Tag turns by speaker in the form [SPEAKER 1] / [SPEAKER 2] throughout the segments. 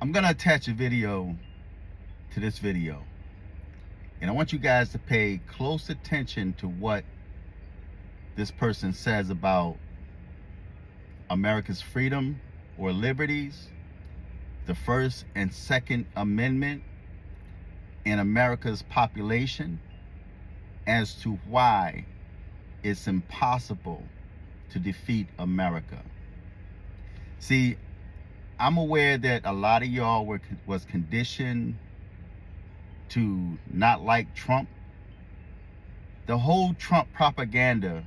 [SPEAKER 1] I'm going to attach a video to this video. And I want you guys to pay close attention to what this person says about America's freedom or liberties, the First and Second Amendment, and America's population, as to why it's impossible to defeat America. See, I'm aware that a lot of y'all was conditioned to not like Trump. The whole Trump propaganda,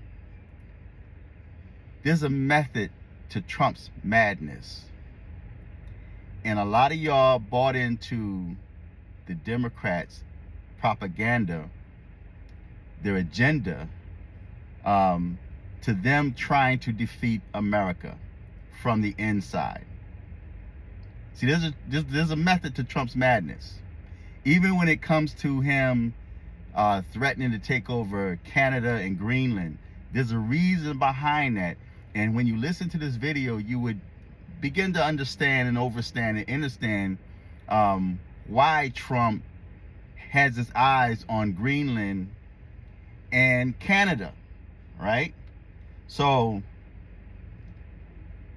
[SPEAKER 1] there's a method to Trump's madness. And a lot of y'all bought into the Democrats' propaganda, their agenda, to them trying to America from the inside. See, there's a method to Trump's madness. Even when it comes to him threatening to take over Canada and Greenland, there's a reason behind that. And when you listen to this video, you would begin to understand and understand why Trump has his eyes on Greenland and Canada, right? So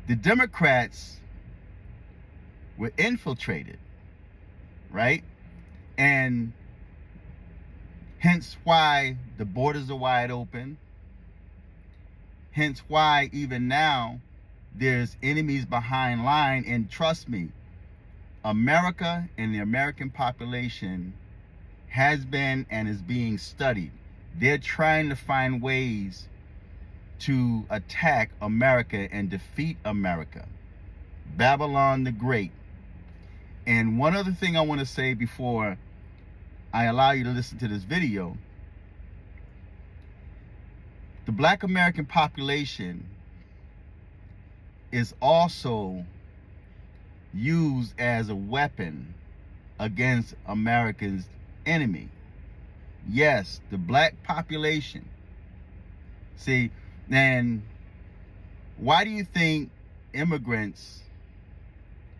[SPEAKER 1] the Democrats were infiltrated, right? And hence why the borders are wide open. Hence why even now there's enemies behind line. And trust me, America and the American population has been and is being studied. They're trying to find ways to attack America and defeat America. Babylon the Great. And one other thing I want to say before I allow you to listen to this video. The Black American population is also used as a weapon against America's enemy. Yes, the black population. See, and why do you think immigrants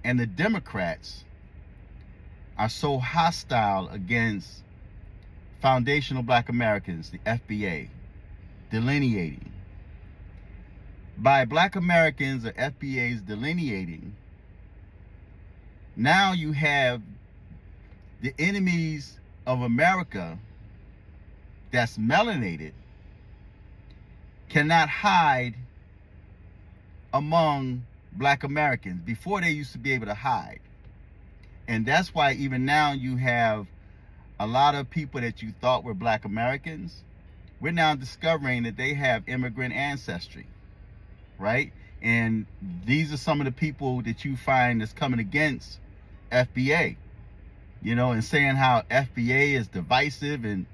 [SPEAKER 1] and the Democrats are so hostile against foundational Black Americans, the FBA, delineating? By Black Americans or FBA's delineating, now you have the enemies of America that's melanated cannot hide among Black Americans. Before, they used to be able to hide. And that's why even now you have a lot of people that you thought were Black Americans. We're now discovering that they have immigrant ancestry, right? And these are some of the people that you find that's coming against FBA, and saying how FBA is divisive and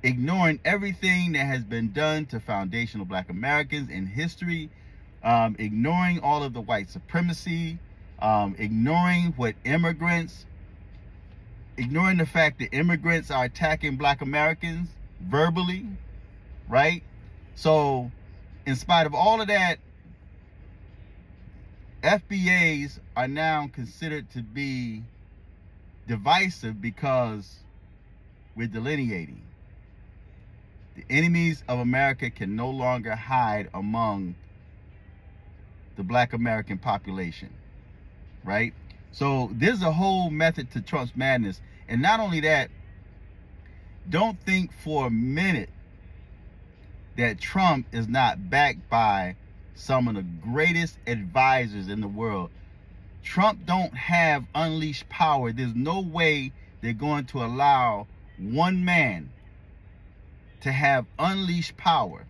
[SPEAKER 1] ignoring everything that has been done to foundational Black Americans in history, ignoring all of the white supremacy, ignoring ignoring the fact that immigrants are attacking Black Americans verbally, right? So in spite of all of that, FBAs are now considered to be divisive because we're delineating. The enemies of America can no longer hide among the Black American population, right? So there's a whole method to Trump's madness. And not only that, don't think for a minute that Trump is not backed by some of the greatest advisors in the world. Trump don't have unleashed power. There's no way they're going to allow one man to have unleashed power.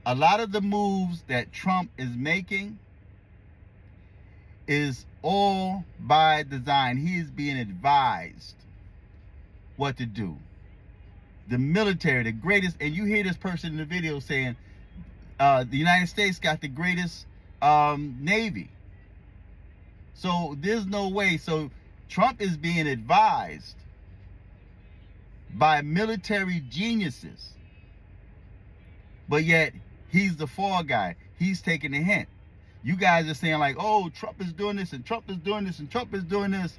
[SPEAKER 1] A lot of the moves that Trump is making is all by design. He is being advised what to do. The military, the greatest, and you hear this person in the video saying the United States got the greatest Navy. So there's no way. So Trump is being advised by military geniuses, but yet he's the fall guy. He's taking the hint. You guys are saying like, oh, Trump is doing this and Trump is doing this and Trump is doing this.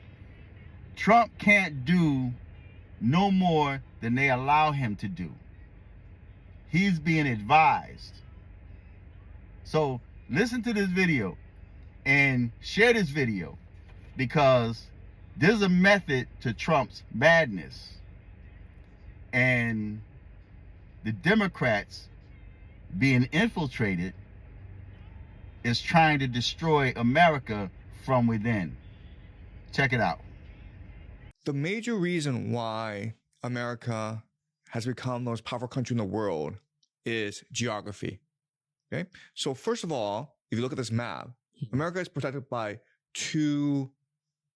[SPEAKER 1] Trump can't do no more than they allow him to do. He's being advised. So listen to this video and share this video, because there's a method to Trump's madness. And the Democrats being infiltrated is trying to destroy America from within. Check it out.
[SPEAKER 2] The major reason why America has become the most powerful country in the world is geography. Okay. So first of all, if you look at this map, America is protected by two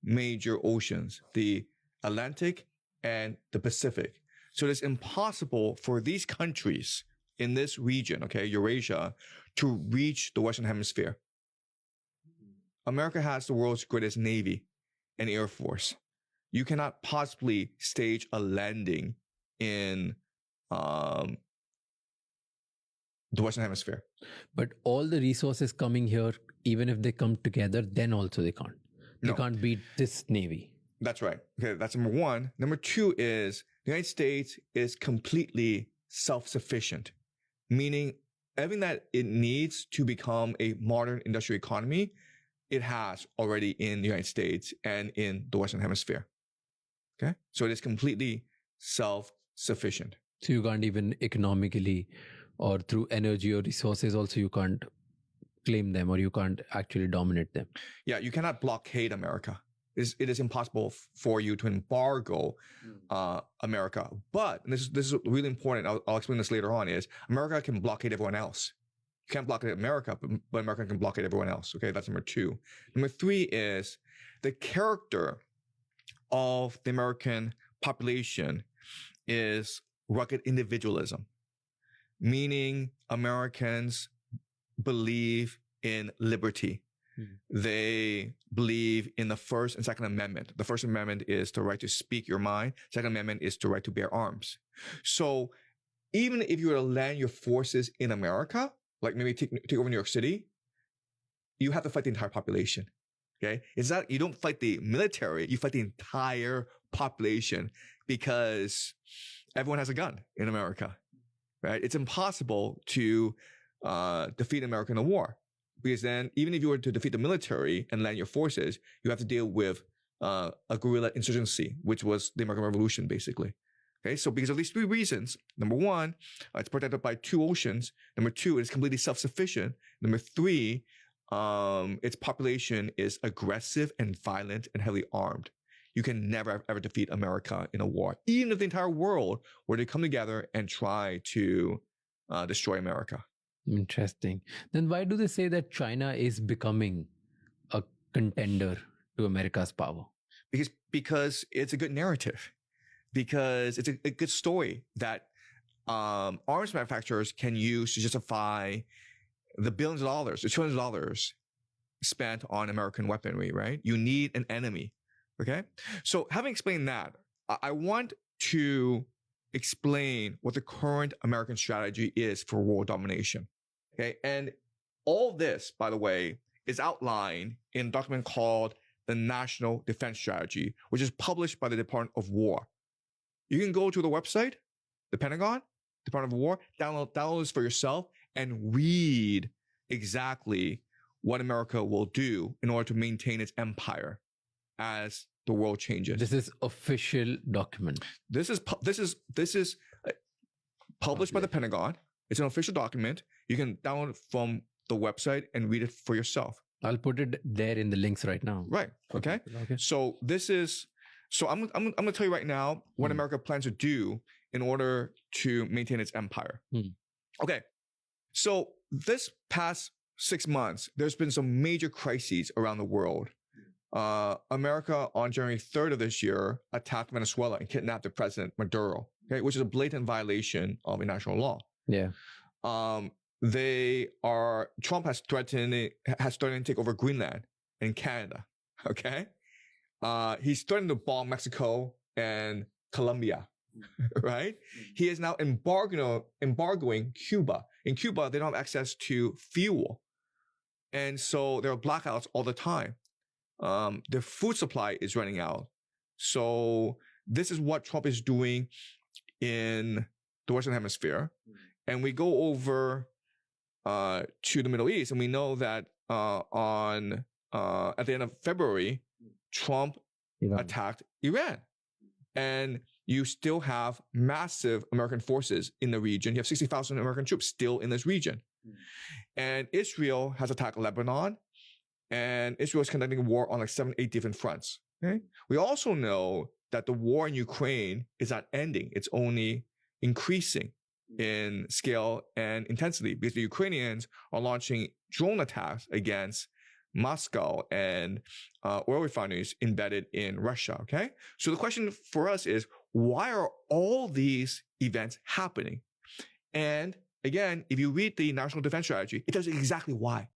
[SPEAKER 2] major oceans, the Atlantic and the Pacific. So it's impossible for these countries in this region, okay, Eurasia, to reach the Western Hemisphere. America has the world's greatest Navy and Air Force. You cannot possibly stage a landing in the Western Hemisphere.
[SPEAKER 3] But all the resources coming here, even if they come together, then also they can't. They can't beat this Navy.
[SPEAKER 2] That's right. Okay, that's number one. Number two is the United States is completely self-sufficient, meaning everything that it needs to become a modern industrial economy, it has already in the United States and in the Western Hemisphere. Okay, so it is completely self-sufficient.
[SPEAKER 3] So you can't even economically or through energy or resources also, you can't claim them or you can't actually dominate them.
[SPEAKER 2] Yeah, you cannot blockade America. It is impossible for you to embargo America. But, and this is really important, I'll explain this later on, is America can blockade everyone else. You can't blockade America, but America can blockade everyone else. Okay, that's number two. Number three is the character of the American population is rugged individualism, meaning Americans believe in liberty. They believe in the First and Second Amendment. The First Amendment is the right to speak your mind. Second Amendment is the right to bear arms. So even if you were to land your forces in America, like maybe take over New York City, you have to fight the entire population. Okay? It's not, you don't fight the military, you fight the entire population, because everyone has a gun in America, right? It's impossible to defeat America in a war. Because then, even if you were to defeat the military and land your forces, you have to deal with a guerrilla insurgency, which was the American Revolution, basically. Okay, so because of these three reasons, number one, it's protected by two oceans. Number two, it's completely self-sufficient. Number three, its population is aggressive and violent and heavily armed. You can never, ever defeat America in a war, even if the entire world were to come together and try to destroy America.
[SPEAKER 3] Interesting. Then why do they say that China is becoming a contender to America's power?
[SPEAKER 2] Because it's a good narrative. Because it's a good story that arms manufacturers can use to justify the billions of dollars, the trillions of dollars spent on American weaponry, right? You need an enemy, okay? So having explained that, I want to explain what the current American strategy is for world domination. Okay, and all this, by the way, is outlined in a document called the National Defense Strategy, which is published by the Department of War. You can go to the website, the Pentagon, Department of War, download this for yourself and read exactly what America will do in order to maintain its empire as the world changes.
[SPEAKER 3] This is official document.
[SPEAKER 2] This is published by the Pentagon. It's an official document. You can download it from the website and read it for yourself.
[SPEAKER 3] I'll put it there in the links right now.
[SPEAKER 2] Right. Okay. So I'm going to tell you right now what America plans to do in order to maintain its empire. Okay. So this past 6 months, there's been some major crises around the world. America on January 3rd of this year attacked Venezuela and kidnapped the president Maduro, okay, which is a blatant violation of international law.
[SPEAKER 3] Yeah.
[SPEAKER 2] Trump has threatened to take over Greenland and Canada. Okay. He's threatened to bomb Mexico and Colombia. Right. He is now embargoing Cuba. In Cuba, they don't have access to fuel. And so there are blackouts all the time. The food supply is running out. So this is what Trump is doing in the Western Hemisphere. And we go over to the Middle East, and we know that at the end of February, Trump attacked Iran. And you still have massive American forces in the region. You have 60,000 American troops still in this region. And Israel has attacked Lebanon, and Israel is conducting a war on like 7, 8 different fronts. Okay? We also know that the war in Ukraine is not ending. It's only increasing in scale and intensity because the Ukrainians are launching drone attacks against Moscow and oil refineries embedded in Russia. Okay. So the question for us is, why are all these events happening? And again, if you read the National Defense Strategy, it tells you exactly why.